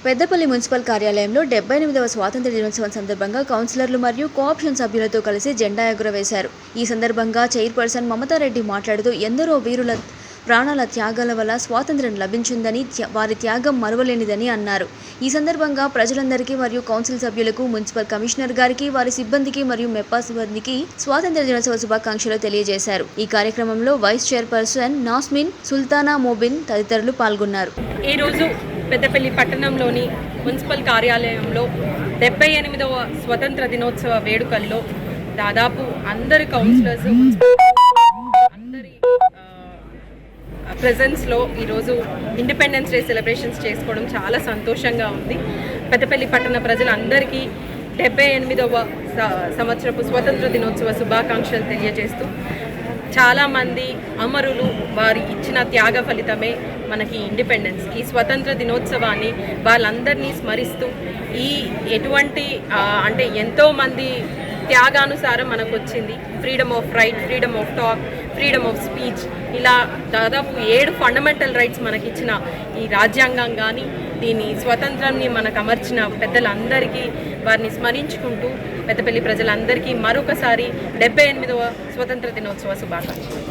Peddapalli municipal కార్యాలయంలో 78వ స్వాతంత్ర్య దినోత్సవం సందర్భంగా కౌన్సిలర్లు మరియు కోఆప్షన్ సభ్యులతో కలిసి జెండా ఎగురవేశారు. ఈ సందర్భంగా చైర్పర్సన్ మమతారెడ్డి మాట్లాడుతూ ఎందరో వీరుల ప్రాణాల త్యాగాల వల్ల స్వాతంత్ర్యం లభించిందని, వారి త్యాగం మరువలేనిదని అన్నారు. ఈ సందర్భంగా ప్రజలందరికీ మరియు కౌన్సిల్ సభ్యులకు, మున్సిపల్ కమిషనర్ గారికి, వారి సిబ్బందికి మరియు మెప్పా సిబ్బందికి స్వాతంత్ర్య దినోత్సవ శుభాకాంక్షలు తెలియజేశారు. ఈ కార్యక్రమంలో వైస్ చైర్పర్సన్ నాస్మిన్, సుల్తానా మోబిన్ తదితరులు పాల్గొన్నారు. ఈరోజు పెద్దపల్లి పట్టణంలోని మున్సిపల్ కార్యాలయంలో 78వ స్వతంత్ర దినోత్సవ వేడుకల్లో దాదాపు అందరి కౌన్సిలర్స్ అందరి ప్రెజెన్స్లో ఈరోజు ఇండిపెండెన్స్ డే సెలబ్రేషన్స్ చేసుకోవడం చాలా సంతోషంగా ఉంది. పెద్దపల్లి పట్టణ ప్రజలందరికీ 78వ సంవత్సరపు స్వతంత్ర దినోత్సవ శుభాకాంక్షలు తెలియజేస్తూ, చాలామంది అమరులు వారి ఇచ్చిన త్యాగ ఫలితమే మనకి ఇండిపెండెన్స్. ఈ స్వతంత్ర దినోత్సవాన్ని వాళ్ళందరినీ స్మరిస్తూ ఎటువంటి అంటే ఎంతోమంది త్యాగానుసారం మనకు వచ్చింది freedom of right, freedom of talk, freedom of speech, ఇలా దాదాపు 7 ఫండమెంటల్ రైట్స్ మనకిచ్చిన ఈ రాజ్యాంగం కానీ దీని స్వతంత్రాన్ని మనకు అమర్చిన పెద్దలందరికీ వారిని స్మరించుకుంటూ పెద్దపల్లి ప్రజలందరికీ మరొకసారి 78వ స్వతంత్ర దినోత్సవ శుభాకాంక్షలు.